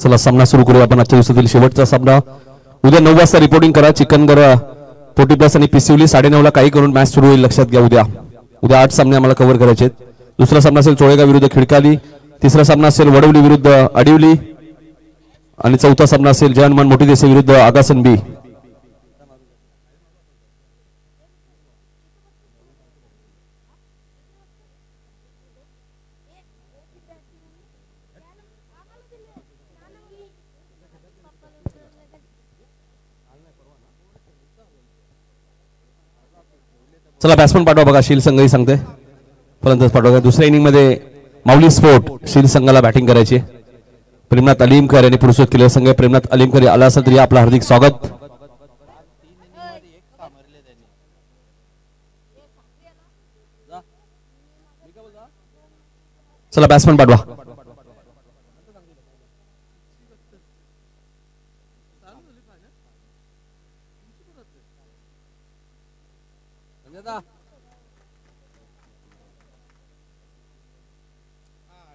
चला सामना सुरू करूया आपण आजच्या दिवसातील शेवटचा सामना उद्या 9 वाजता रिपोर्टिंग करा चिकनगर पोटी प्लस आणि पिसिवली 9:30 ला काही करून मॅच सुरू होईल लक्षात घ्या उद्या 8 सामने आम्हाला कव्हर करायचे आहेत दुसरा सामना असेल चोळेगाव विरुद्ध खिडकाली तिसरा सामना असेल वडवली विरुद्ध अडिवली आणि चौथा सामना असेल जयहनुमान मोठी देसे विरुद्ध आगासन बी चला बॅट्समन पाठवा बघा शील संघही सांगते फलंदाज पाठवा दुसऱ्या इनिंग मध्ये माऊली स्पोर्ट शील संघाला बॅटिंग करायची प्रेमनाथ अलीमकर यांनी पुरस्कृत केले संघ प्रेमनाथ अलीमकर आला असेल तरी आपलं हार्दिक स्वागत चला बॅट्समन पाठवा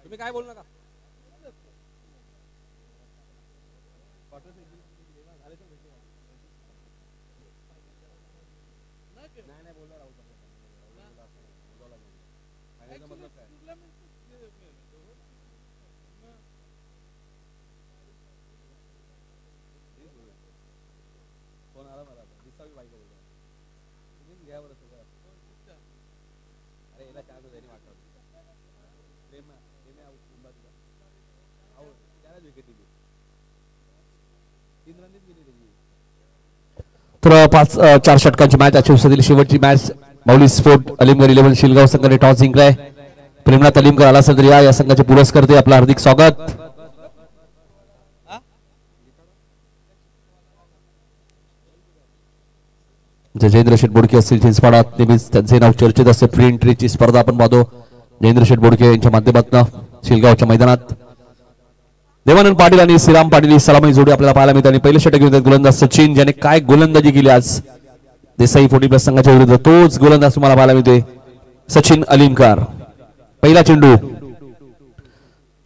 तुम्ही काय बोलू नका तर 4 षटकांची मॅच आजच्या दिवसातील शेवटची मॅच माऊली स्पोर्ट अलीमगर 11 शिलगाव संघाने टॉस जिंकलाय प्रेमनाथ अलीमकर आला असेल तर या संघाचे पुरस्कर्ते आपलं हार्दिक स्वागत जयेंद्र शेठ बोडके असतील चिंचपाडा नेहमीच त्यांचे नाव चर्चेत असते फ्री एंट्रीची स्पर्धा आपण पाहतो जयेंद्र शेठ बोडके यांच्या माध्यमातून शिलगावच्या मैदानात देवानंद पाटील आणि श्रीराम पाटील ही सलामी जोडी आपल्याला पाहायला मिळते आणि पहिले षटक घेऊन गोलंदाज सचिन ज्याने काय गोलंदाजी केली आज देसाई 40+ संघाच्या विरुद्ध तोच गोलंदाज तुम्हाला पाहायला मिळते सचिन अलीमकर पहिला चेंडू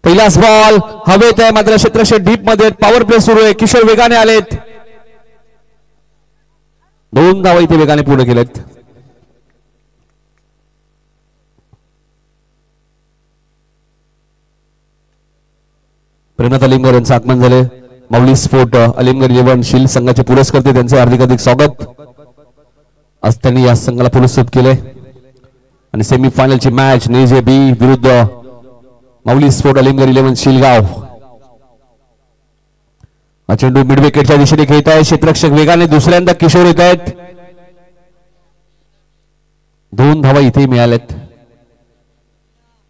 पहिलाच बॉल हवेत आहे मात्र क्षेत्रक्षेत्र डीप मध्ये पॉवर प्ले सुरू आहे किशोर वेगाने आलेत 2 धावा इथे वेगाने पूर्ण केलेत प्रेमनाथ अलीमकर यांचं आगमन झाले माऊली स्पोर्ट अलीमगर 11 शील संघाचे पुरस्कर्ते त्यांचे हार्दिक स्वागत आज त्यांनी या संघाला पुरस्कृत केले आणि सेमीफायनलची मॅच नेजे बी विरुद्ध माऊली स्पोर्ट अलीमगर 11 शिलगाव हा चेंडू मिड विकेटच्या दिशेने खेळत आहे क्षेत्ररक्षक वेगाने दुसऱ्यांदा किशोर येत आहेत 2 धावा इथे मिळाल्यात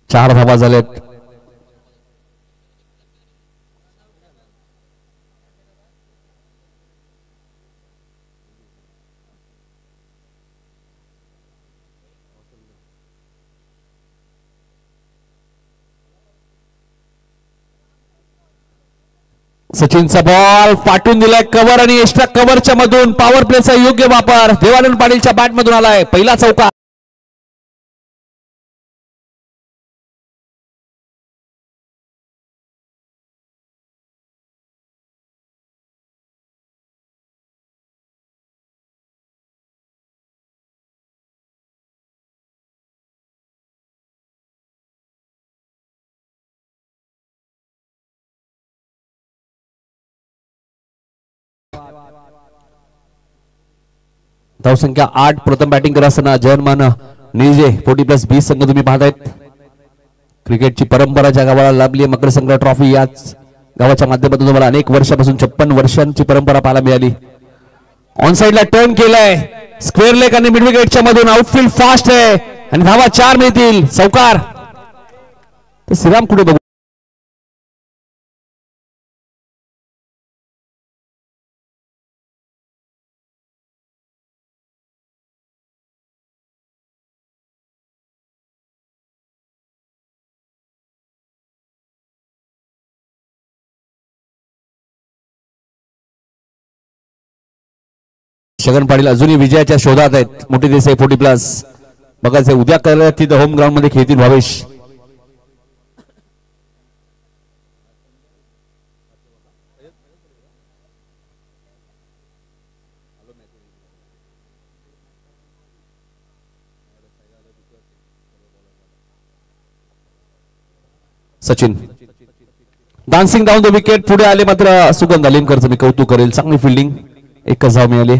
4 धावा झाल्यात सचिनचा बॉल पाठवून दिलाय कव्हर आणि एक्स्ट्रा कव्हरच्या मधून पॉवर प्लेचा योग्य वापर देवानंद पाटीलच्या बॅट मधून आलाय पहिला चौका धावसंख्या 8 प्रथम बॅटिंग करत असताना जयहनुमान निजे 40+ 20 संघ तुम्ही पाहतायत क्रिकेटची परंपरा ज्या गावाला लाभली मकर संक्रांत ट्रॉफी याच गावाच्या माध्यमातून तुम्हाला अनेक वर्षापासून 56 वर्षांची परंपरा पाहायला मिळाली ऑन साइडला टर्न केलाय स्क्वेअर लेग आणि मिड विकेटच्या मधून आउटफील्ड फास्ट आहे आणि धावा 4 मिळतील चौकार तर श्रीराम कुठे बघू शगन पाटील अजूनही विजयाच्या शोधात आहेत मोठी देसाई 40+ बघायचं उद्या करायला तिथं होम ग्राउंड मध्ये खेळतील Bhavesh Sachin dancing down the wicket. पुढे आले मात्र सुगंध अलिमकरचं मी कौतुक करेल. चांगली फिल्डिंग. एकच धाव मिळाली.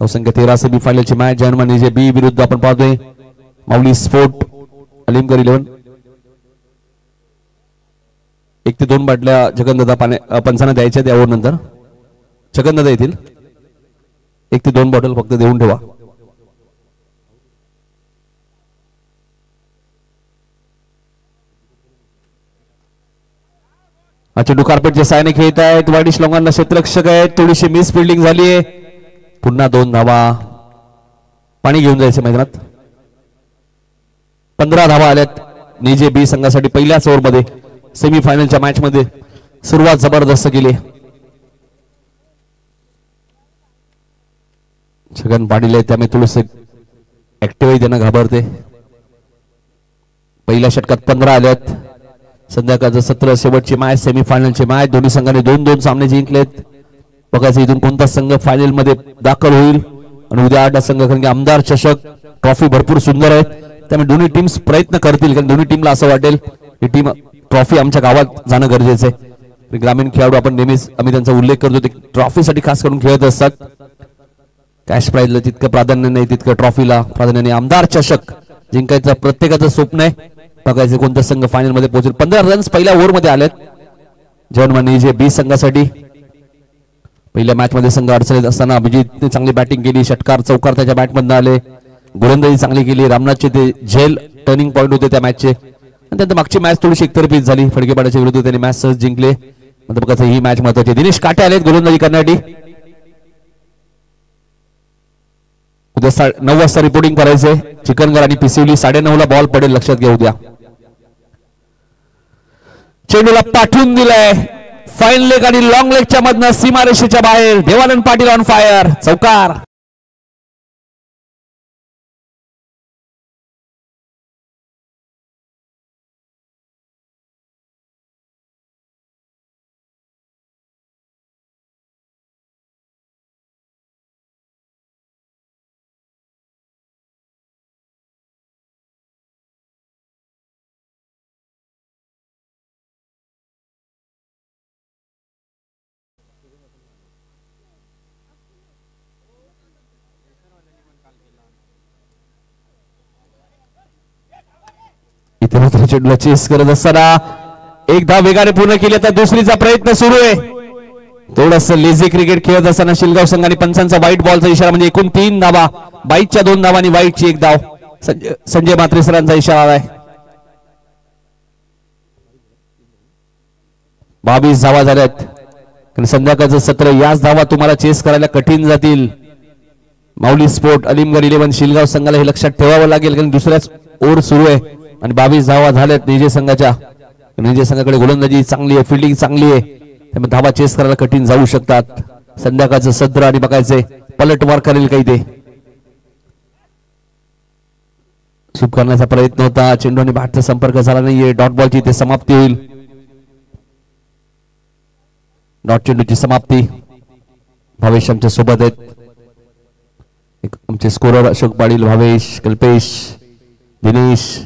धावसंख्या 13. सेमी फायनलची मॅच जर्मन निजे बी विरुद्ध आपण पाहतोय माऊली स्पोर्ट अलिमकर 11. 1 ते 2 बाटल्या जगनदादा पंचांना द्यायच्या त्या ओव्हर नंतर. जगनदादा येतील. 1 ते 2 बॉटल फक्त देऊन ठेवा. चेंडू कार्पेटच्या साहाय्याने खेळत आहेत. वाईडिश लोकांना क्षेत्ररक्षक आहेत. थोडीशी मिस फिल्डिंग झाली आहे. पुन्हा 2 धावा. पाणी घेऊन जायचं मैदानात. 15 धावा आल्यात निजे बी संघासाठी पहिल्याच ओव्हरमध्ये. सेमीफायनलच्या मॅच मध्ये सुरुवात जबरदस्त केली. छगन पाटील आहे त्यामुळे थोडंसं ऍक्टिव्ह त्यांना घाबरते. पहिल्या षटकात 15 आल्यात. संध्याकाळचं सत्र शेवटची मॅच सेमीफायनलची मॅच. दोन्ही संघाने 2-2 सामने जिंकलेत. बघायचं इथून कोणता संघ फायनल मध्ये दाखल होईल. आणि उद्या 8 संघ कारण की आमदार चषक ट्रॉफी भरपूर सुंदर आहेत त्यामुळे दोन्ही टीम्स प्रयत्न करतील कारण दोन्ही टीमला असं वाटेल ही टीम ट्रॉफी आमच्या गावात जाणं गरजेचं आहे. ग्रामीण खेळाडू आपण नेहमीच आम्ही त्यांचा उल्लेख करतो ते ट्रॉफीसाठी खास करून खेळत असतात. कॅश प्राइजला तितकं प्राधान्य नाही तितकं ट्रॉफीला प्राधान्य नाही. आमदार चषक जिंकायचं प्रत्येकाचं स्वप्न आहे. बघायचं कोणता संघ फायनल मध्ये पोहोचेल. 15 रन्स पहिल्या ओव्हर मध्ये आलेत जर्मन निजे बी संघासाठी. पहिल्या मॅच मध्ये संघ अडचणीत असताना अभिजितने चांगली बॅटिंग केली. षटकार चौकार त्याच्या बॅटमधून आले. गोलंदाजी चांगली केली. रामनाथचे ते झेल टर्निंग पॉइंट होते त्या मॅचचे. आणि त्यानंतर मागची मॅच थोडीशी एकतर्फीच झाली. फडकेपाड्याच्या विरुद्ध त्यांनी मॅच सहज जिंकले. बघायचं ही मॅच महत्वाची. दिनेश काटे आलेत गोलंदाजी करण्यासाठी. उद्या 9 वाजता रिपोर्टिंग करायचंय. चिकनगर आणि पिसिवली 9:30 ला बॉल पडेल लक्षात घ्या उद्या. चेंडूला पाठवून दिलाय. फाईन लेग आणि लॉंग लेगच्या मधनं सीमारेषेच्या बाहेर. Devanand Patil on fire. चौकार. चेंडूला चेस करत असताना एक धाव वेगाने पूर्ण केली. आता दुसरीचा प्रयत्न सुरू आहे. थोडस लेझी क्रिकेट खेळत असताना शिलगाव संघाने पंचांचा व्हाईट बॉलचा इशारा म्हणजे एकूण 3 धावा. बाईटच्या 2 धावा आणि व्हाईटची 1 धाव. संजय म्हात्रे सरांचा इशारा आहे. 22 धावा झाल्यात. संध्याकाळचं सत्र याच धावा तुम्हाला चेस करायला कठीण जातील. माऊली स्पोर्ट अलिमगड 11 शिलगाव संघाला हे लक्षात ठेवावं लागेल कारण दुसऱ्याच ओव्हर सुरू आहे आणि 22 धावा झाल्यात निजे संघाच्या. निजे संघाकडे गोलंदाजी चांगली आहे. फिल्डिंग चांगली आहे त्यामुळे धावा चेस करायला कठीण जाऊ शकतात. संध्याकाळचं सत्र आणि बघायचे पलटवार करेल काही ते. सुप करण्याचा प्रयत्न होता. चेंडू आणि बॅटचा संपर्क झाला नाहीये. डॉट बॉलची ते समाप्ती होईल. डॉट चेंडूची समाप्ती. भावेश आमच्या सोबत आहेत. आमचे स्कोरर अशोक पाटील, भावेश, कल्पेश, दिनेश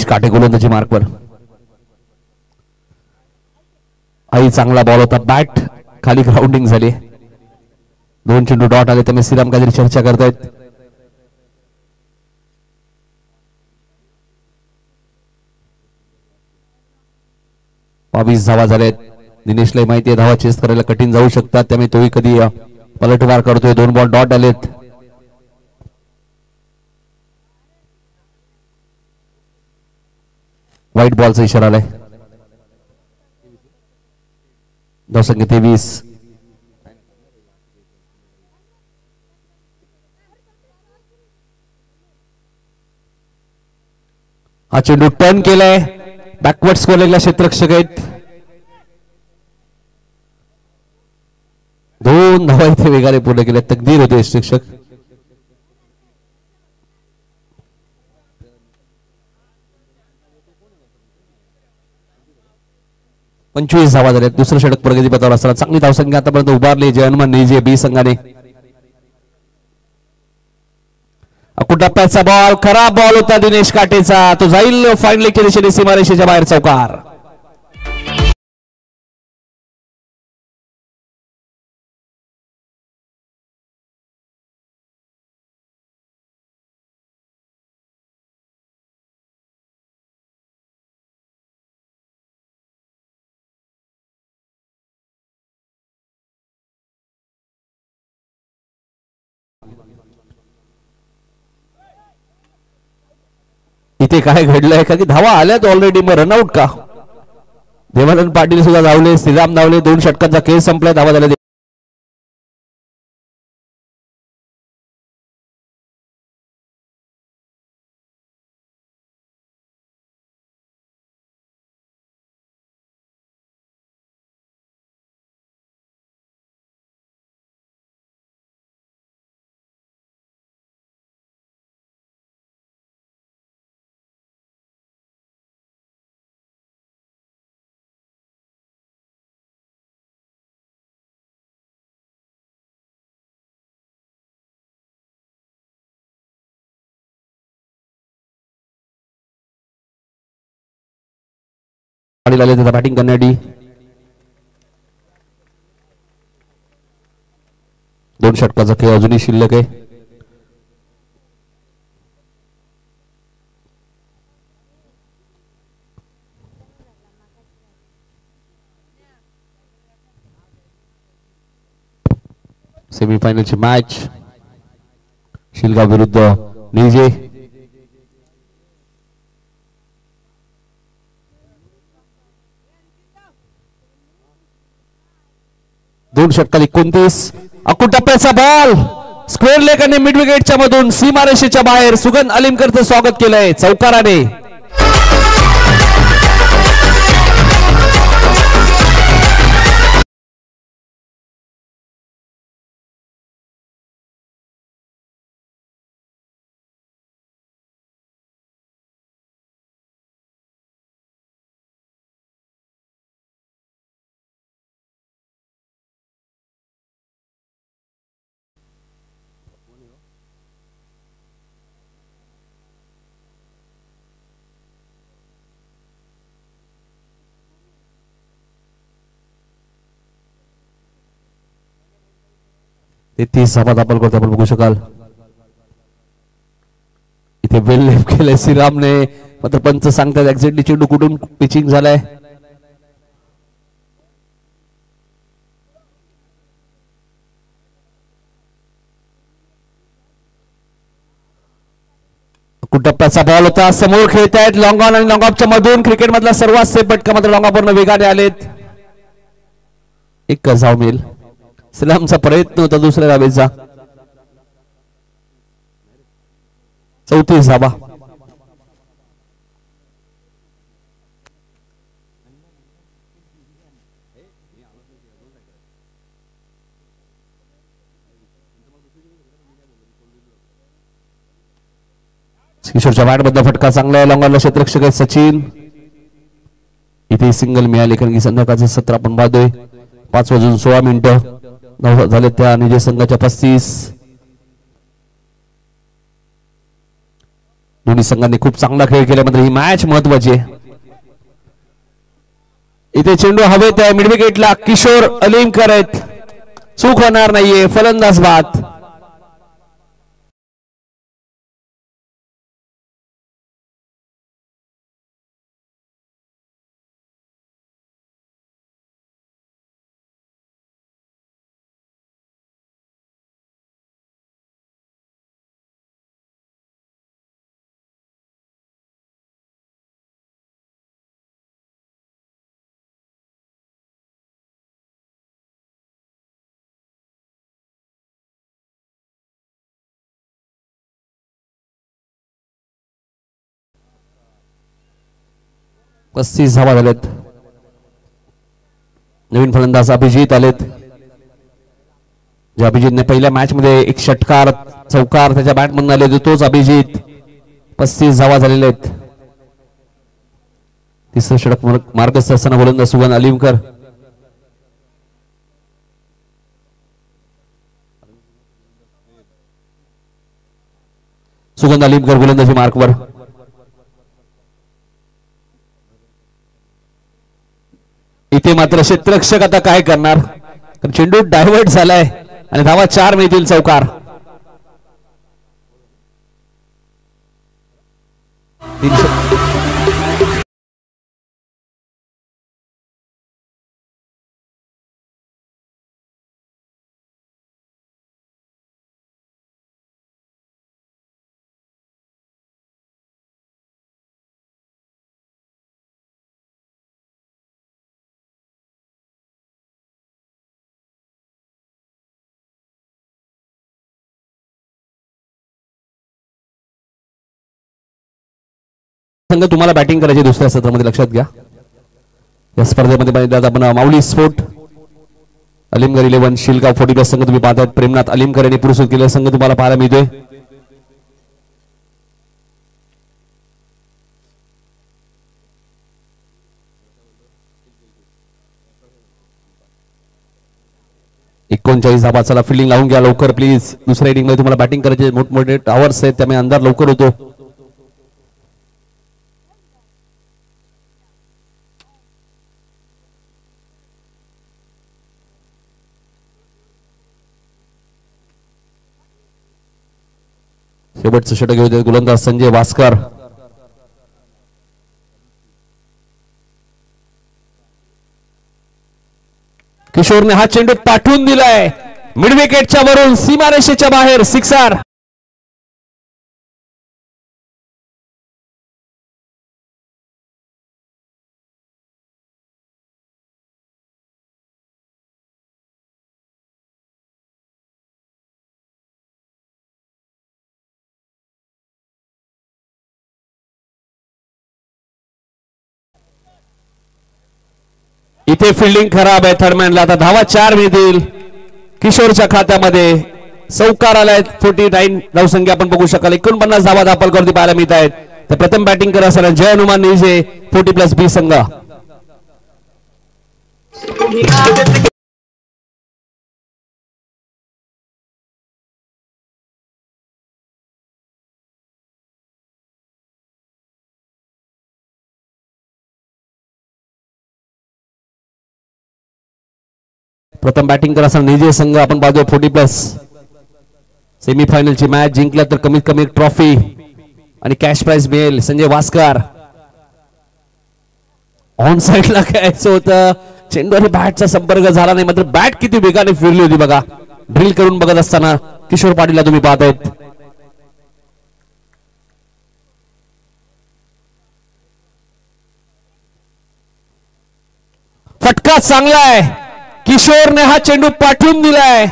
काटे गोलंदाजी मार्कवर. आई चांगला बॉल होता. बॅट खाली ग्राउंडिंग झाली. 2 चेंडू डॉट आले त्यामुळे श्रीराम काहीतरी चर्चा करतायत. बावीस धावा झाल्यात. दिनेशला माहिती आहे धावा चेस करायला कठीण जाऊ शकतात त्यामुळे तोही कधी पलटवार करतोय. 2 बॉल डॉट आलेत. व्हाईट बॉलचा इशारा आलाय. धावसंख्या 23. हा चेंडू टर्न केलाय. बॅकवर्ड स्कोअरला क्षेत्ररक्षक आहेत. 2 धावा इथे वेगाने पूर्ण केल्या. तकदीर होते शिक्षक. पंचवीस धावा झाल्यात. दुसरं षटक प्रगतीपथावर असताना चांगली धावसंख्या आतापर्यंत उभारली जर्मन निजे बी संघाने. टप्प्याचा बॉल खराब बॉल होता दिनेश काटेचा, तो जाईल फायनल दिशेने सीमारेषेच्या बाहेर चौकार. इथे काय घडलंय का की धावा आल्यात ऑलरेडी, मग रनआउट का? देवानंद पाटील सुद्धा धावले, श्रीराम धावले, 2 षटकांचा खेळ संपलाय, धावा झाल्या. बॅटिंग करण्यासाठी 2 षटकाचा खेळ अजूनही शिल्लक आहे. सेमीफायनलची मॅच शिलगाव विरुद्ध निजे. दोन षटकात 29. अकू टप्प्याचा बॉल स्क्वेअर लेग आणि मिड विकेटच्या मधून सीमारेषेच्या बाहेर सुगंध अलीमकरचं स्वागत केलंय चौकाराने. ते 30 धावा आपण करतो, आपण बघू शकाल. इथे वेल लेफ्ट केलंय श्रीरामने, मात्र पंच सांगतात एक्झॅक्टली चेंडू कुठून पिचिंग झालाय. टप्प्याचा बॉल होता, समोर खेळतायत लॉंग ऑन आणि लॉंग ऑफच्या मधून क्रिकेट मधला सर्वात सेफ फटका, मात्र लॉंग ऑफवरनं वेगाने आलेत. एक धाव मिळेल. श्रीरामचा प्रयत्न होता दुसऱ्या धावेचा. 34 धावा. किशोरच्या बॅट मधला फटका चांगला आहे, लॉंगॉनला क्षेत्ररक्षक आहे सचिन. इथे सिंगल मिळाले कारण की संध्याकाळचे 17 आपण पाहतोय. 5:16 झाले त्या निजे संघाच्या 35. दोन्ही संघांनी खूप चांगला खेळ केला, मात्र ही मॅच महत्वाची आहे. इथे चेंडू हवेत आहे मिड विकेटला, किशोर अलीमकर आहेत, चूक होणार नाहीये, फलंदाज बाद. पस्तीस धावा झालेत. नवीन फलंदाज अभिजित आलेत. ज्या अभिजितने पहिल्या मॅच मध्ये एक षटकार चौकार त्याच्या बॅट मधून आले तोच अभिजित. 35 धावा झालेले आहेत. तिसरं षटक मार्गस्थ असताना गोलंदाज सुगंध अलीमकर. सुगंध अलीमकर गोलंदाजी मार्कवर. इथे मात्र क्षेत्ररक्षक आता काय करणार, चेंडू डायव्हर्ट झालाय आणि धावा 4 मिळतील चौकार. संघ तुम्हाला बॅटिंग करायची दुसऱ्या सत्रामध्ये, लक्षात घ्या. या स्पर्धेमध्ये आपण माऊली स्पोर्ट अलीमगर 11 शिलगाव 40+ संघ तुम्ही पाहताय. प्रेमनाथ अलीमकर यांनी पुरस्कृत केलेला संघ तुम्हाला पाहायला मिळतोय. धावा. चला फिल्डिंग लावून घ्या लवकर प्लीज. दुसऱ्या इनिंग मध्ये तुम्हाला बॅटिंग करायचे, मोठमोठे टावर्स आहेत त्यामुळे अंधार लवकर होतो. शेवटचं षटक घेऊ गोलंदाज संजय वास्कर. किशोरने हा चेंडू पाठवून दिलाय मिड विकेटच्या वरून सीमारेषेच्या बाहेर, सिक्सर. इथे फिल्डिंग खराब आहे थर्डमॅनला. आता धावा 4 मिळतील किशोरच्या खात्यामध्ये. चौकार आलाय 49 धावसंख्या आपण बघू शकाल. 49 धावा दाखल पाहायला मिळत आहेत. तर प्रथम बॅटिंग करत असताना जय हनुमान निजे 40+B संघ. प्रथम बॅटिंग करत असताना निजे संघ आपण पाहतोय 40+. सेमीफायनलची मॅच जिंकल्या तर कमीत कमी ट्रॉफी आणि कॅश प्राइज मिळेल. संजय वास्कर ऑन साइडला खेळायचं होतं, चेंडू आणि बॅटचा संपर्क झाला नाही, मात्र बॅट किती वेगाने फिरली होती बघा. ड्रिल करून बघत असताना किशोर पाटीलला तुम्ही पाहतायत. फटका चांगला आहे, किशोरने हा चेंडू पाठवून दिलाय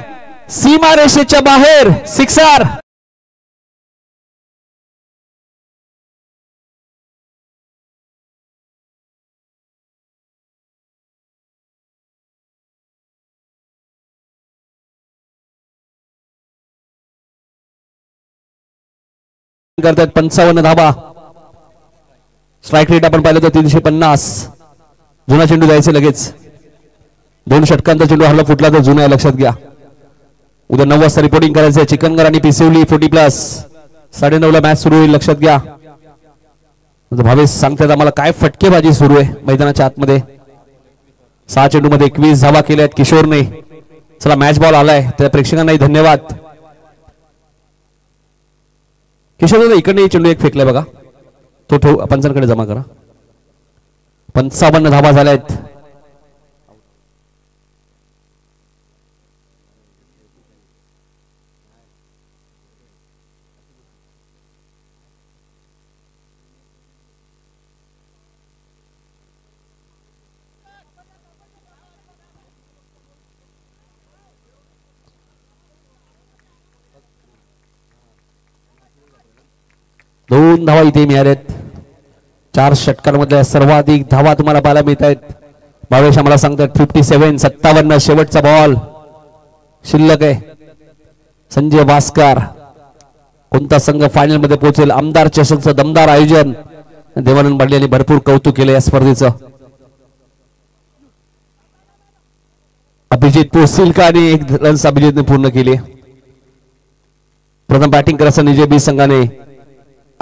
सीमारेषेच्या बाहेर, सिक्सर. करतात 55 धाबा. स्ट्राइक रेट आपण पाहिलं तर 350. जुना चेंडू द्यायचे लगेच. 2 षटकांचा चेंडू हरला फुटला तर जुना आहे, लक्षात घ्या. उद्या 9 वाजता रिपोर्टिंग करायचंय. चिकनगर आणि पिसिवली 40+. 9:30 ला मॅच सुरू होईल, लक्षात घ्या. भावेश सांगतात आम्हाला काय फटकेबाजी सुरू आहे मैदानाच्या आतमध्ये. 6 चेंडू मध्ये 21 धावा केल्या आहेत किशोरने. चला मॅच बॉल आलाय, त्या प्रेक्षकांनाही धन्यवाद. किशोर इकडे चेंडू एक फेकलाय बघा, तो ठेव पंचांकडे जमा करा. 55 धावा झाल्या आहेत. दोन धावा इथे मिळाल्यात. 4 षटकांमधल्या सर्वाधिक धावा तुम्हाला पाहायला मिळत आहेत. भावेश आम्हाला सांगतात 57. 57 शेवटचा बॉल शिल्लक आहे. संजय वास्कर. कोणता संघ फायनल मध्ये पोहोचेल? आमदार चषकचं दमदार आयोजन देवानंद पाटील यांनी भरपूर कौतुक केले या स्पर्धेचं. अभिजित पोहोचतील का? आणि 1 रन्स अभिजितने पूर्ण केले. प्रथम बॅटिंग करत निजे बी संघाने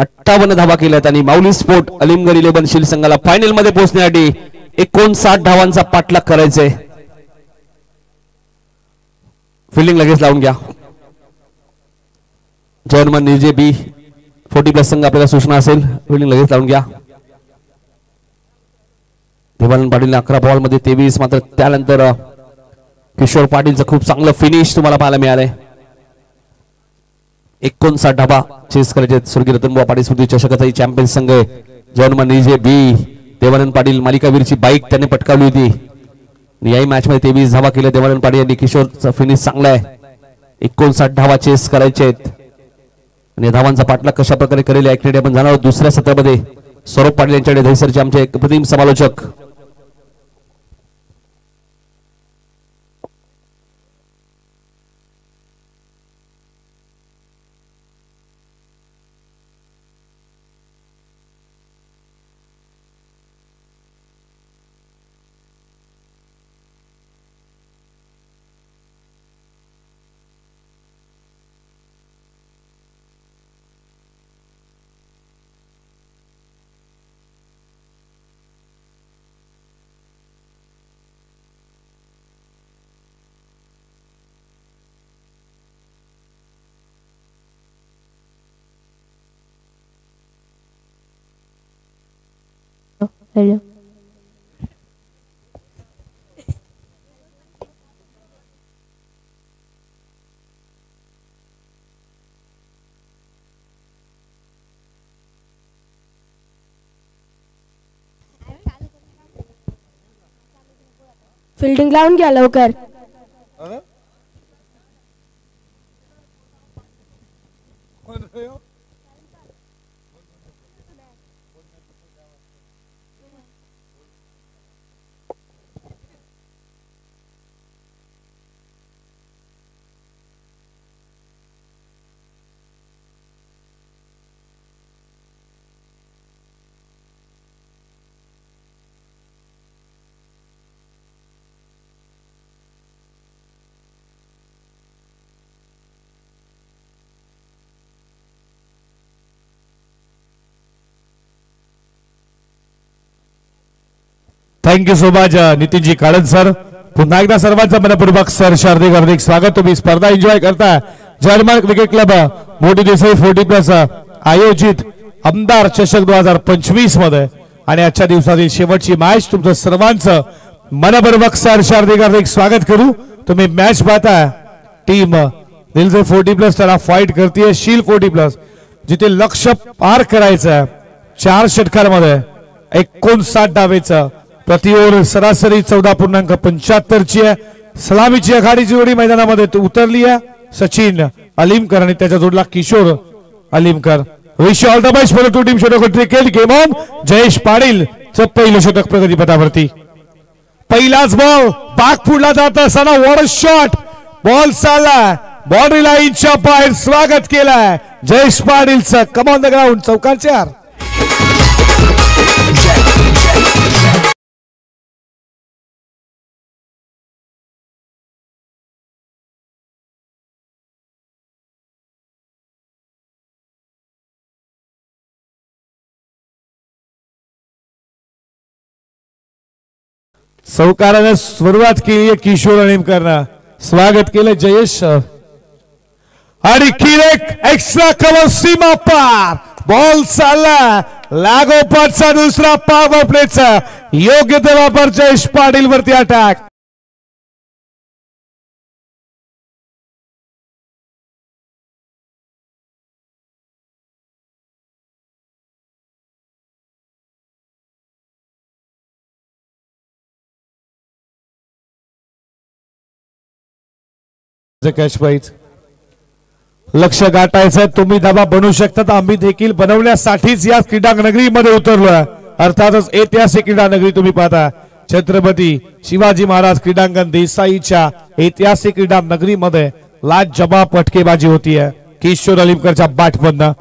58 धावा केल्यात आणि माऊली स्पोर्ट अलिमगड 11 शिल संघाला फायनल मध्ये पोहोचण्यासाठी 59 धावांचा पाठलाग करायचा आहे. फिल्डिंग लगेच लावून घ्या. जर्मन नीजे बी 40+ संघ आपल्याला सूचना असेल. फिल्डिंग लगेच लावून घ्या. देवानंद पाटील 11 बॉल मध्ये 23, मात्र त्यानंतर किशोर पाटीलचं खूप चांगलं फिनिश तुम्हाला पाहायला मिळालंय. 59 धावा चेस करायचे. स्वर्गीय रतनबुवा पाटील स्मृती चषकाचा चॅम्पियन संघ जर्मन नीजे बी. देवानंद पाटील मालिकावीरची बाईक त्याने पटकावली होती. याही मॅच मध्ये 23 धावा केल्या देवानंद पाटील यांनी. किशोरचा फिनिश चांगला आहे. 59 धावा चेस करायचे आहेत आणि धावांचा पाठलाग कशा प्रकारे करेल याकडे आपण जाणार आहोत दुसऱ्या सत्रामध्ये. सौरभ पाटील यांच्याकडे दहिसरचे आमचे प्रतिम समालोचक. Hello. फील्डिंग लावून घ्या लवकर. Thank you so much Nitinji Kalan sir. पुन्हा एकदा सर्वांचं मनपूर्वक सर हार्दिक हार्दिक स्वागत. तुम्ही स्पर्धा एन्जॉय करता. जर्मन क्रिकेट क्लब मोठी देसाई 40+ आयोजित आमदार चषक 2025 मध्ये आणि आजच्या दिवसातील शेवटची मॅच. तुमचं सर्वांचं मनपूर्वक सर हार्दिक हार्दिक स्वागत करू. तुम्ही मॅच पाहता. टीम दिलसे 40+ त्याला फाईट करते. शील 40+ जिथे लक्ष्य पार करायचं 4 षटकांमध्ये 59 धावेचं प्रति ओव्हर सरासरी 14.75ची आहे. सलामीची आघाडीची जोडी मैदानामध्ये उतरली आहे. सचिन अलिमकर आणि त्याच्या जोडला Kishor Alimkar. Wish all the best for two team षटक cricket game on. Jayesh Patil चं पहिलं षटक प्रगतीपथावरती. पहिलाच बॉल बाग फुडला जात असताना वॉर शॉट बॉल चालला बाउंड्री लाईनच्या बाहेर. स्वागत केलाय जयेश पाटीलचं. Come on the ground. चौकार 4. चौकाराने सुरुवात केली आहे किशोर अलिमकरनं. स्वागत केलं जयेश. आणि किरेक एक्स्ट्रा कव्हर सीमा पार. बॉल चालला लागोपाठचा दुसरा पॉवर प्लेचा योग्य ते वापर. जयेश पाटील वरती अटॅक. कॅच प्राइज लक्ष गाठायचं. तुम्ही धाबा बनवू शकता. आम्ही देखील बनवण्यासाठीच या क्रीडा नगरीमध्ये उतरलोय. अर्थातच ऐतिहासिक क्रीडा नगरी तुम्ही पाहता. छत्रपती शिवाजी महाराज क्रीडांगण देसाईच्या ऐतिहासिक क्रीडा नगरीमध्ये लाजवाब फटकेबाजी होतीये किशोर अलिमकरच्या बॅटमधनं.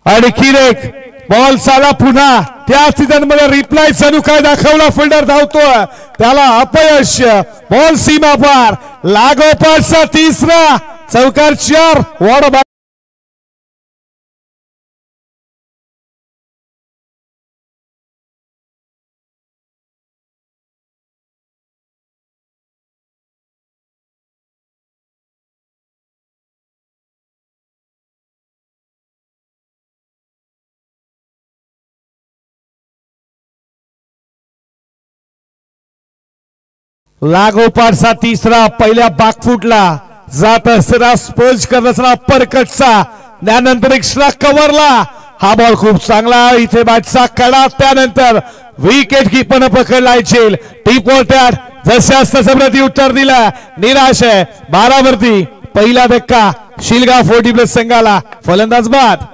आणि किरेक बॉल चाला पुन्हा त्या सीझन मध्ये रिप्लाय चालू काय दाखवला. फिल्डर धावतोय त्याला अपयश. बॉल सीमा पार लागोपाठचा तिसरा. चौकार 4. वॉर्ड लागोपाठचा तिसरा पहिल्या बॅकफुटला जात असताना स्पर्श करत असताना अप्परकटचा त्यानंतर एक्स्ट्रा कव्हरला हा बॉल खूप चांगला इथे बॅटचा कडा त्यानंतर विकेट कीपरने पकडला झेल टीप त्यात जशा तसं उत्तर दिला निराश आहे 12 वरती पहिला धक्का शिलगाव 40+ संघाला फलंदाज बाद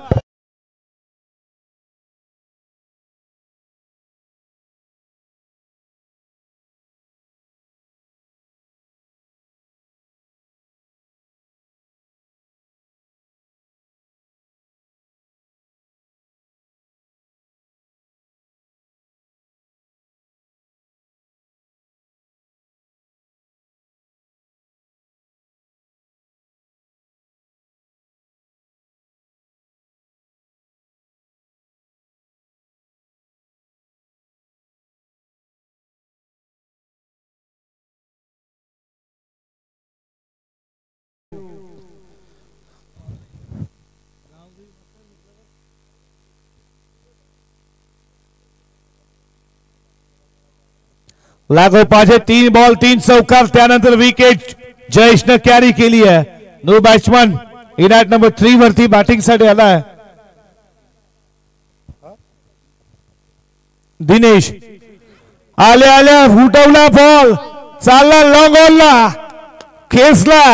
लागोपाठचे 3 बॉल 3 चौकार त्यानंतर विकेट जयेशने कॅरी केली आहे no batsman in at number 3 वरती बॅटिंग साठी आलाय दिनेश आल्या आल्या उठवला बॉल चालला लॉंग ऑनला खेचला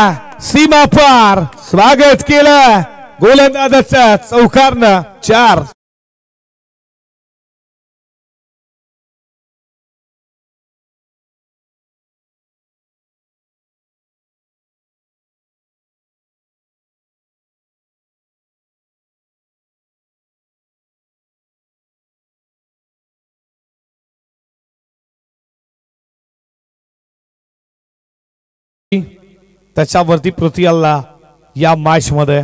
सीमा पार स्वागत केलं गोलंदाजाच्या चौकारनं 4 त्याच्यावरती पृथ्वी अल्ला या मॅच मध्ये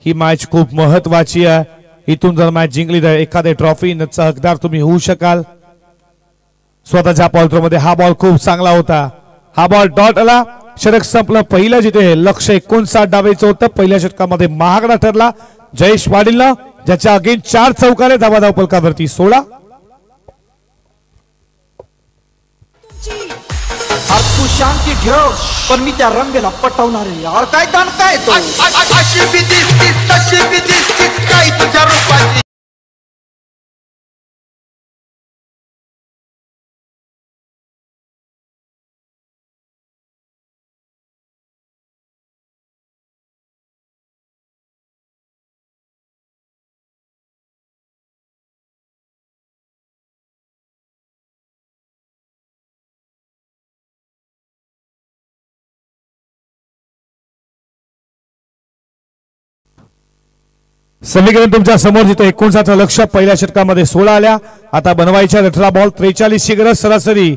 ही मॅच खूप महत्वाची आहे इथून जर मॅच जिंकली तर एखादे ट्रॉफी चा हकदार तुम्ही होऊ शकाल स्वतःच्या पॉल्टर मध्ये हा बॉल खूप चांगला होता हा बॉल डॉट आला षटक संपलं पहिलं जिथे लक्ष 59 डावेचं होतं पहिल्या षटकामध्ये महागडा ठरला जयेश पाटीलला ज्याच्या अगेन 4 चौकारे धावाधाव फलकावरती 16 तू शांती ठेव पण मी त्या रंगेला पटवणार आहे यार काय दान काय तो अशी बी दिसतीस तशी बी दिसतीस काय तुझ्या रूपाची समीकरण तुमच्या समोर जिथे 59 लक्ष पहिल्या षटकामध्ये 16 आल्या आता बनवायच्या 18 बॉल 43 ची गरज सरासरी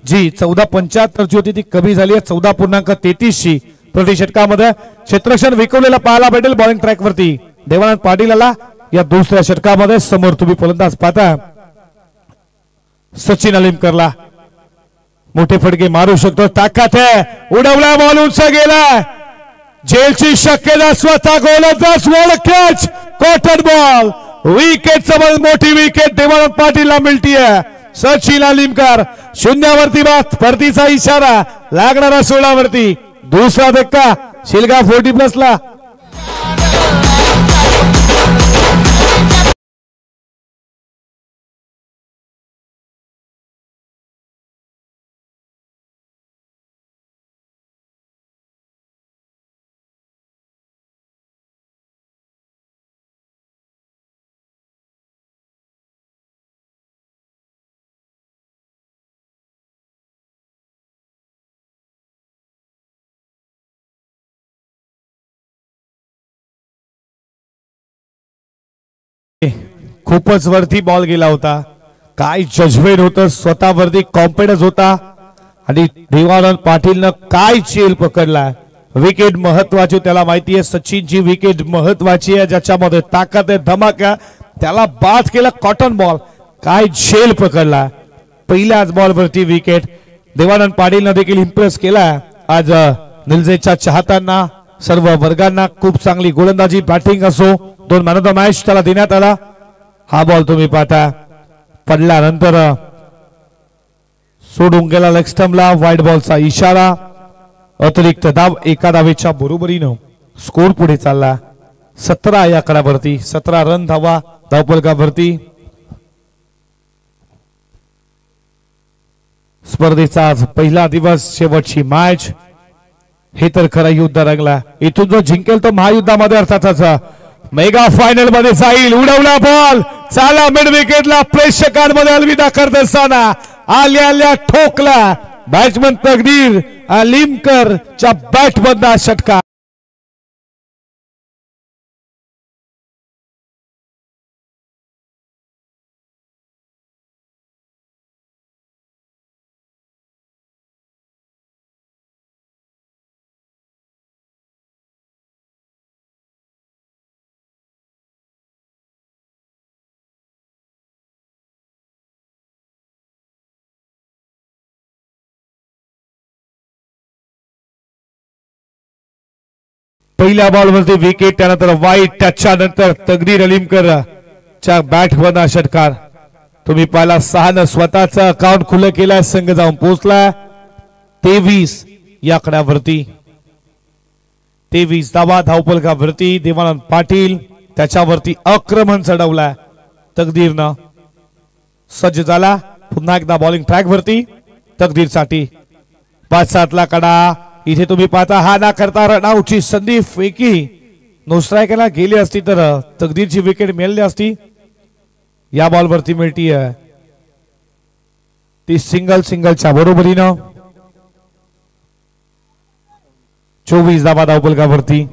जी 14.75 ची होती ती कमी झाली आहे 14.33 ची प्रति षटकामध्ये क्षेत्ररक्षण विकवलेला पाहायला भेटेल बॉलिंग ट्रॅक वरती देवानंद पाटीलला या दुसऱ्या षटकामध्ये समोर तुम्ही फलंदाज पाहता सचिन अलिमकरला मोठे फटके मारू शकतो ताकद आहे उडवला बॉल उंच गेला जेलची शक्यता स्वतः गोलंदाज कॅच कॉटन बॉल विकेट समोर मोठी विकेट देवानंद पाटीलला मिळतीये सचिन अलिमकर शून्यावरती बाद परतीचा इशारा लागणारा 16 वरती दुसरा धक्का शिलगाव 40+ ला खूपच वरती बॉल गेला होता काय जजमेंट होतं स्वतःवरती कॉन्फिडन्स होता आणि देवानंद पाटीलनं काय चेल पकडला विकेट महत्वाची त्याला माहिती आहे सचिनची विकेट महत्वाची आहे ज्याच्यामध्ये ताकद आहे धमाका त्याला बाद केला कॉटन बॉल काय झेल पकडला पहिल्याच बॉल वरती विकेट देवानंद पाटीलनं देखील इम्प्रेस केला आज निलजेच्या चाहत्यांना सर्व वर्गांना खूप चांगली गोलंदाजी बॅटिंग असो 2 मॅन ऑफ द मॅच त्याला देण्यात आला हा बॉल तुम्ही पाहता पडल्यानंतर सोडून गेला लेग स्टंपला. वाईड बॉलचा इशारा. अतिरिक्त धाव एका धावेच्या बरोबरीनं स्कोर पुढे चालला 17 या आकड्यावरती. 17 रन धावा धावफलकावरती. स्पर्धेचा आज पहिला दिवस, शेवटची मॅच. हे तर खरं युद्ध रंगला. इथून जो जिंकेल तो महायुद्धामध्ये अर्थातच मेगा फायनल मध्ये जाईल. उडवला बॉल, चाला मिड विकेटला. प्रेक्षकांमध्ये अलविदा करत असताना आल्या आल्या ठोकला बॅट्समन तकदीर अलीमकर च्या बॅट मधला षटकार. पहिल्या बॉलवरती विकेट, त्यानंतर वाईट टचच्या नंतर तकदीर अलीमकर च्या बॅट वरचा षटकार. तुम्ही पाहिला 6 स्वतःचा अकाउंट खुलं केलाय. संघ जाऊन पोहोचला 23 या आकड्यावरती. 23 धावा धावफलकावरती. देवानंद पाटील त्याच्यावरती आक्रमण चढवलाय. तकदीरनं सज्ज झाला पुन्हा एकदा बॉलिंग ट्रॅक वरती तकदीरसाठी. 5-7 ला कडा. इथे तुम्ही पाहता हा ना करता रनआउटची संधी फेकी नो स्ट्रायकरला गेली असती तर तकदीरची विकेट मिळाली असती. या बॉलवरती मिळतीये ती सिंगलच्या बरोबरीनं 24 धावा धावफलकावरती.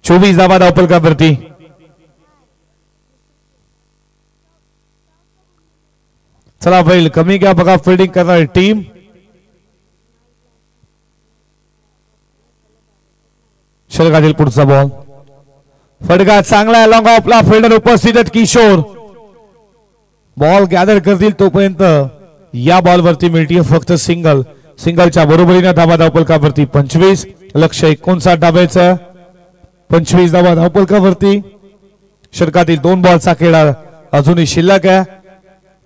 चोवीस धावा धावफलकावरती. चला बैल कमी घ्या बघा फिल्डिंग करणारी टीम. षटकातील पुढचा बॉल. फटका चांगला लॉंग ऑफला. फिल्डर उपस्थित आहेत किशोर. बॉल गॅदर करतील तोपर्यंत या बॉलवरती मिळते फक्त सिंगलच्या बरोबरीने धावा धावफलकावरती. 25 लक्ष 59 धाब्याचं. 25 धावा धावफलकावरती. षटकातील 2 बॉलचा खेळ अजूनही शिल्लक आहे.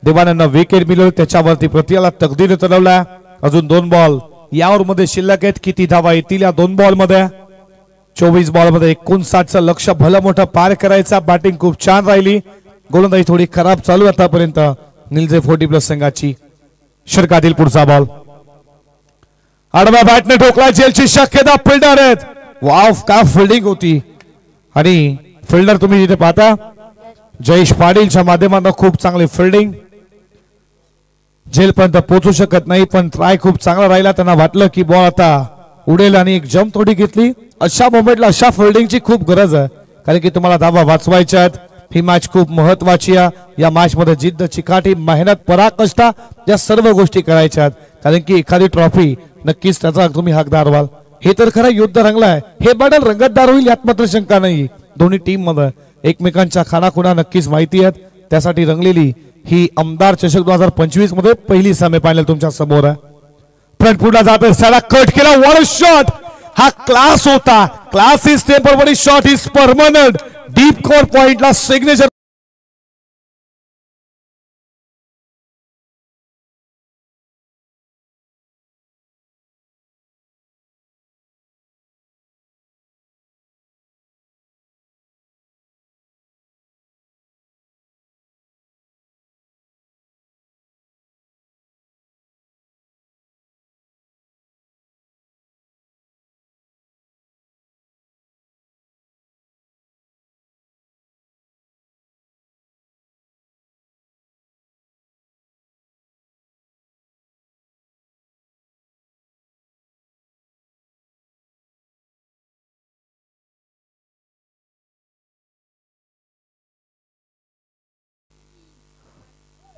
देवानंद विकेट मिळवली त्याच्यावरती प्रत्येकाला तकदीर चढवला. अजून 2 बॉल या ओव्हर मध्ये शिल्लक आहेत. किती धावा येतील या 2 बॉल मध्ये. 24 बॉल मध्ये 59चं लक्ष भलं मोठं पार करायचा. बॅटिंग खूप छान राहिली. गोलंदाजी थोडी खराब चालू आतापर्यंत निलजे 40+ संघाची. षटकातील पुढचा बॉल. आडव्या बॅटने ठोकला. जेलची शक्यता. फिल्डर आहेत. वाव का फिल्डिंग होती. आणि फिल्डर तुम्ही जिथे पाहता जयेश पाटीलच्या माध्यमातून खूप चांगली फिल्डिंग. जेलपर्यंत पोहोचू शकत नाही पण ट्राय खूप चांगला राहिला. त्यांना वाटलं की बॉल आता उडेल आणि एक जम्प थोडी घेतली. अशा मोमेंटला अशा फिल्डिंगची खूप गरज आहे कारण की तुम्हाला धावा वाचवायच्या आहेत. ही मॅच खूप महत्वाची आहे. या मॅच मध्ये जिद्द चिकाटी मेहनत पराकाष्ठा या सर्व गोष्टी करायच्या आहेत कारण की एखादी ट्रॉफी नक्कीच त्याचा तुम्ही हकदार व्हाल. हे तर खरं युद्ध रंगलाय. हे बॅटल रंगतदार होईल यात मात्र शंका नाही. दोन्ही टीम मध्ये एकमेकांच्या खानाखुणा नक्कीच माहिती आहेत. त्यासाठी रंगलेली ही आमदार चषक 2025 मध्ये पहिली सेमीफायनल तुमच्या समोर आहे. फ्रंट फुटला जातो. साला कट केला. One shot. हा क्लास होता. Class is temporary. Shot is permanent. Deep core पॉइंटला सिग्नेचर.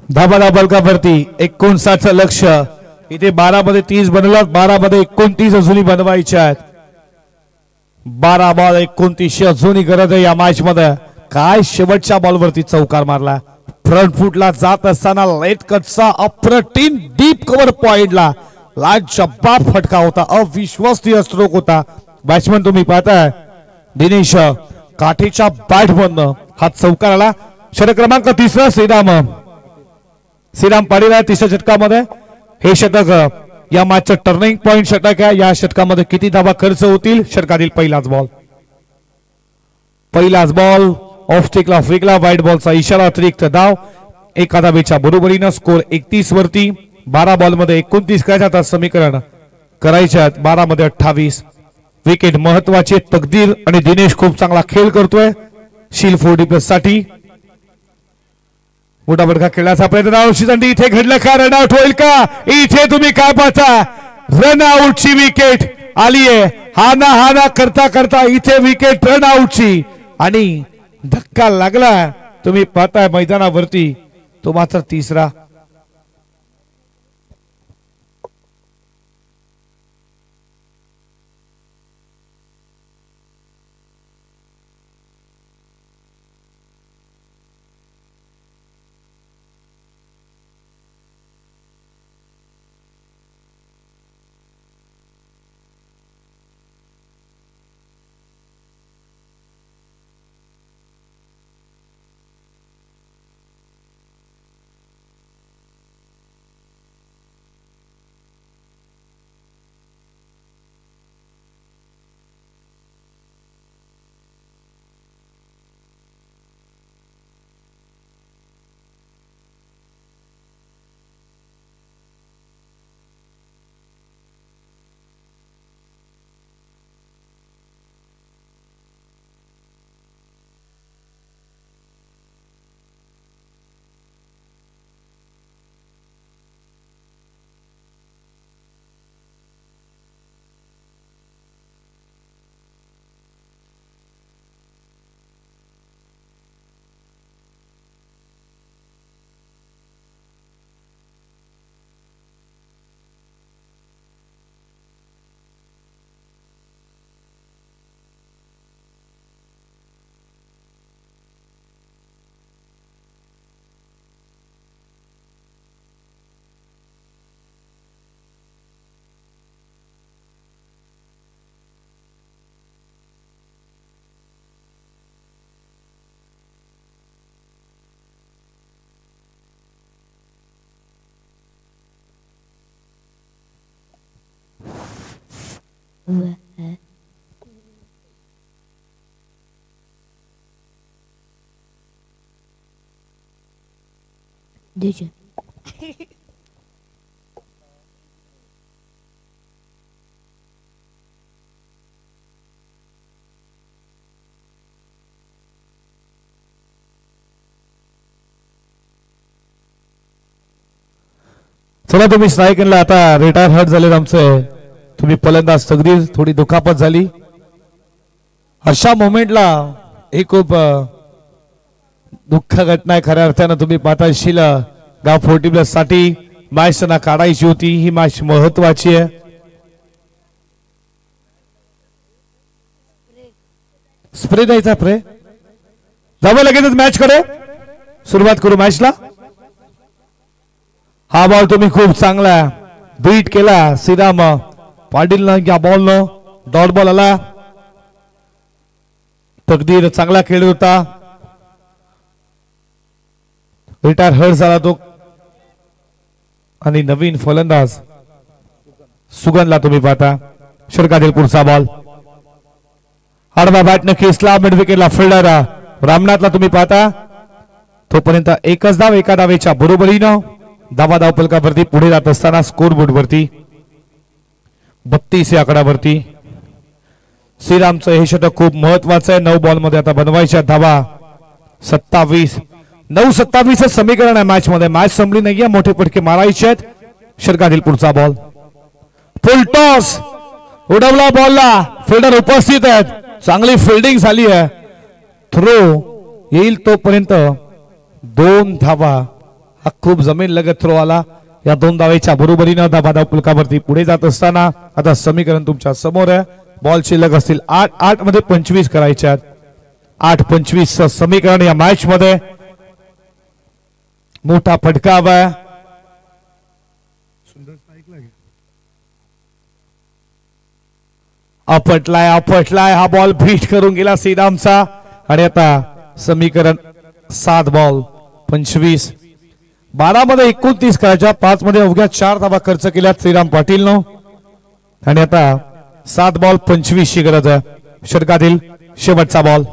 धाबा बलकावरती 59चं लक्ष. इथे 12 मध्ये 30 बनवला. 12 मध्ये 29 अजूनही बनवायच्या आहेत. 12 बॉल 29 अजूनही गरज आहे या मॅच मध्ये. काय शेवटच्या बॉलवरती चौकार मारला. फ्रंट फुटला जात असताना लेट कटचा अप्रतिम डीप कव्हर पॉइंटला लाजवाब फटका होता, अविश्वसनीय स्ट्रोक होता. बॅट्समन तुम्ही पाहताय दिनेश काठेच्या बॅटमधनं हा चौकार आला. षटक क्रमांक 3 श्रीराम पाडीला तिसऱ्या षटकामध्ये. हे षटक या मॅचचं टर्निंग पॉइंट षटक आहे. या षटकामध्ये किती धावा खर्च होतील? षटकातील पहिलाच बॉल ऑफ स्टिकला फेकला. व्हाईट बॉलचा इशारा. अतिरिक्त धाव 1 धावेच्या बरोबरीनं. स्कोर 31 वरती. 12 बॉल मध्ये 29 करायचं. आता समीकरण करायचे 12 मध्ये 28. विकेट महत्वाची. तकदीर आणि दिनेश खूप चांगला खेळ करतोय शील 40+ साठी. मोठा बडका खेळण्याचा प्रयत्न. इथे घडलं का? रनआउट होईल का? इथे तुम्ही काय पाहता? रनआउटची विकेट आली आहे. हाना करता करता इथे विकेट रनआउटची आणि धक्का लागला. तुम्ही पाहताय मैदानावरती तो मात्र तिसरा. DJ. चला तुम्ही स्ट्रायकरला आता रिटायर हर्ट झाले आमचे. तुम्ही फलंदाज तकदीर थोडी दुखापत झाली. अशा मोमेंटला ही खूप दुःख घटना आहे खऱ्या अर्थानं. तुम्ही पाहता शील गाव 40+ साठी मॅच त्यांना काढायची होती. ही मॅच महत्वाची आहे. स्प्रे द्यायचा. स्प्रे जावं लगेचच मॅच कडे सुरुवात करू मॅचला. हा बॉल तुम्ही खूप चांगला बीट केला. श्रीराम पाटील या बॉल न डॉट बॉल आला. तकदीर चांगला खेळ होता. रिटायर हर्ट झाला तो आणि नवीन फलंदाज सुगंधला तुम्ही पाहता. षटकातील पुढचा बॉल आडवा बॅटने खेचला. मिड विकेटला फिल्डर रामनाथला तुम्ही पाहता. तोपर्यंत एकच धाव 1 धावेच्या बरोबरीनं. धावा धावपलकावरती पुढे जात असताना स्कोर बोर्ड वरती 32 या आकड्यावरती. श्रीरामचं हे षटक खूप महत्वाचं आहे. 9 बॉल मध्ये आता बनवायच्या धावा 27. 9-27 समीकरण आहे मॅच मध्ये. मॅच संपली नाहीये. मोठे फटके मारायचे आहेत. षटकातील पुढचा बॉल फुल टॉस उडवला बॉलला. फिल्डर उपस्थित आहेत. चांगली फिल्डिंग झाली आहे. थ्रो येईल तोपर्यंत 2 धावा. हा खूप जमीन लगत थ्रो आला. या 2 धावेच्या बरोबरीनं धावा धावपलकावरती पुढे जात असताना आता समीकरण तुमच्या समोर आहे. बॉल शिल्लक असतील 8 मध्ये 25 करायचे आहेत. 8-25 समीकरण या मॅच मध्ये. मोठा फटका हवा. आपटलाय हा बॉल बीट करून गेला श्रीरामचा. आणि आता समीकरण 7 बॉल 25. 12 मध्ये 29 करायच्या, 5 मध्ये अवघ्या 4 धावा खर्च केल्या श्रीराम पाटीलनं. आणि आता 7 बॉल 25 ची गरज आहे. षटकातील शेवटचा बॉल.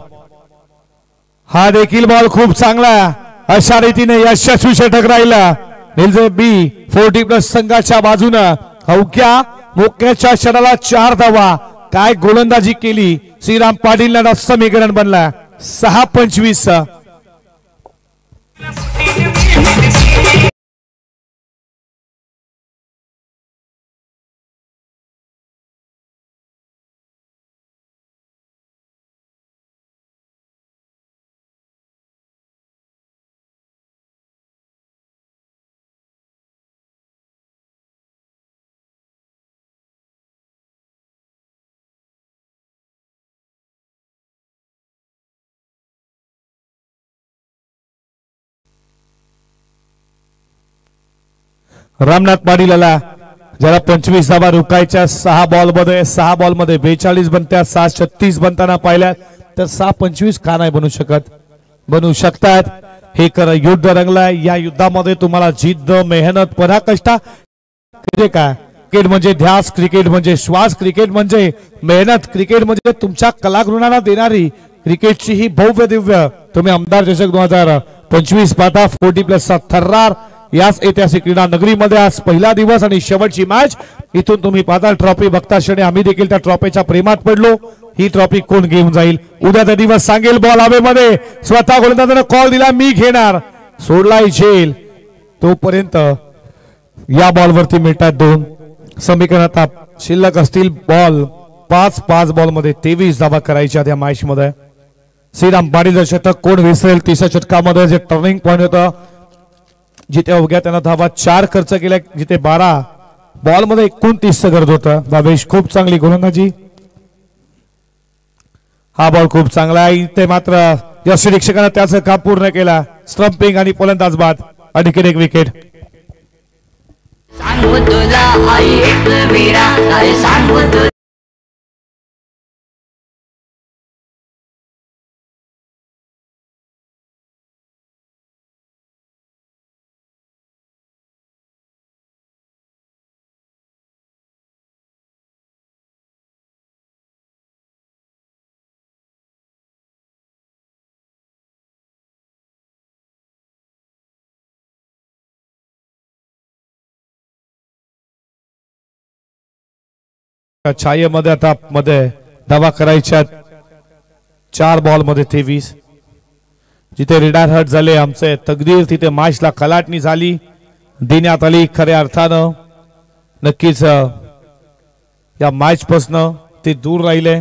हा देखील बॉल खूप चांगला, अशा रीतीने यशस्वी षटक राहिला निलजे बी 40+ संघाच्या बाजूनं. अवघ्या मोक्याच्या षटकाला 4 धावा. काय गोलंदाजी केली श्रीराम पाटील. समीकरण बनला 6-25. रामनाथ पाटीलला ज्याला 25 धावा रोखायच्या 6 बॉल मध्ये 42 बनत्या. 6-36 बनताना पाहिल्या तर 6-25 का नाही बनू शकत, बनू शकतात. हे खरं युद्ध रंगलाय. या युद्धामध्ये तुम्हाला जिद्द, मेहनत, पराकाष्ठा काय. क्रिकेट म्हणजे ध्यास, क्रिकेट म्हणजे श्वास, क्रिकेट म्हणजे मेहनत, क्रिकेट म्हणजे तुमच्या कलागुणांना देणारी क्रिकेटची ही भव्य दिव्य तुम्ही आमदार चषक 2025 पाहता. 40+ थर्रार याच ऐतिहासिक क्रीडा नगरीमध्ये आज पहिला दिवस आणि शेवटची मॅच. इथून तुम्ही पाहता ट्रॉफी बघता क्षणी आम्ही देखील त्या ट्रॉफीच्या प्रेमात पडलो. ही ट्रॉफी कोण घेऊन जाईल उद्याचा दिवस सांगेल. बॉल हवेमध्ये, स्वतः गोलंदाजाने कॉल दिला मी घेणार, सोडलाय झेल. तोपर्यंत या बॉलवरती मिळतात 2. समीकरणात शिल्लक असतील बॉल 5 बॉल मध्ये 23 धावा करायच्या त्या मॅच मध्ये. श्रीराम पाटीलचं षटक कोण विसरेल. तिसऱ्या षटकामध्ये जे टर्निंग पॉइंट होतं, जिथे अवघ्या त्यांना धावा 4 खर्च केल्या, जिथे 12 बॉल मध्ये 29 गरज होतं. भावेश खूप चांगली गोलंदाजी. हा बॉल खूप चांगला आहे. इथे मात्र यश निरीक्षकांना त्याचं काम पूर्ण केला. स्टंपिंग आणि फलंदाज बाद. आणखीन एक विकेट. छायेमध्ये आता मध्ये धावा करायच्या 4 बॉल मध्ये 23. जिथे रिटायर हर्ट झाले आमचे तकदीर, तिथे मॅचला कलाटणी झाली, देण्यात आली. खऱ्या अर्थानं नक्कीच या मॅच पासून ते दूर राहिले.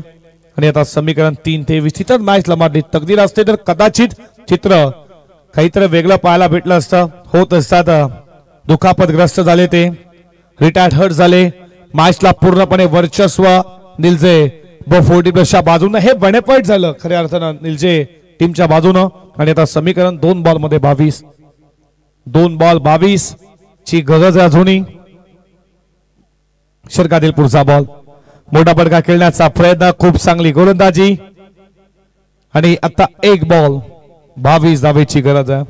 आणि आता समीकरण 3-23 तिथं मॅच लमाडली. तकदीर असते तर कदाचित चित्र काहीतरी वेगळं पाहायला भेटलं असतं. होत असतात दुखापतग्रस्त झाले, ते रिटायर हर्ट झाले. मॅचला पूर्णपणे वर्चस्व निलजे 40+ बाजूने हे बेनिफिट झालं खऱ्या अर्थानं निलजे टीमच्या बाजूनं. आणि आता समीकरण 2 बॉल मध्ये 22. 2 बॉल 22 ची गरज आहे अजूनही. षटकातील पुढचा बॉल. मोठा फटका खेळण्याचा प्रयत्न, खूप चांगली गोलंदाजी. आणि आता 1 बॉल 22 धावेची गरज आहे.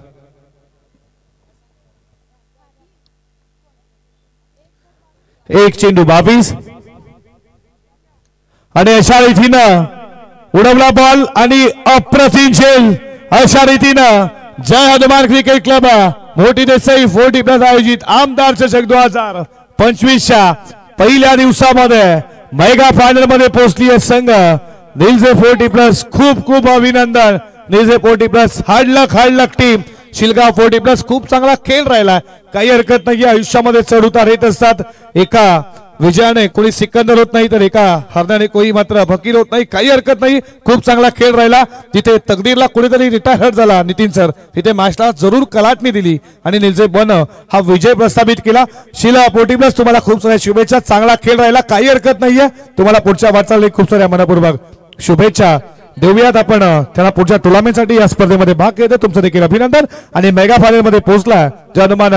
एक चेंडू 22 आणि अशा रीतीनं उडवला बॉल आणि अप्रतिम झेल. अशा रीतीनं जय हनुमान क्रिकेट क्लब मोठी देसाई 40+ आयोजित आमदार चषक 2025च्या पहिल्या दिवसामध्ये मेगा फायनल मध्ये पोहोचली आहे संघ निलजे 40+. खूप खूप अभिनंदन Nilje 40+. Hard luck team. Shilgaon 40+ खूप चांगला खेळ राहिला, काही हरकत नाही. आयुष्यामध्ये चढ उतार येत असतात. एका विजयाने कोणी सिकंदर होत नाही तर एका हरण्याने कोणी मात्र फकीर होत नाही, काही हरकत नाही. खूप चांगला खेळ राहिला. तिथे तकदीरला कोणीतरी रिटायर झाला नितीन सर, तिथे मॅचला जरूर कलाटणी दिली आणि निलजे बन हा विजय प्रस्थापित केला. शिला 40+ तुम्हाला खूप साऱ्या शुभेच्छा. चांगला खेळ राहिला, काही हरकत नाहीये. तुम्हाला पुढच्या वाटचाली खूप साऱ्या मनपूर्वक शुभेच्छा. देऊयात आपण त्याला पुढच्या टुर्नामेंटसाठी या स्पर्धेमध्ये भाग घेतो. तुमचं देखील अभिनंदन आणि मेगा फायनल मध्ये पोहोचला जर्मन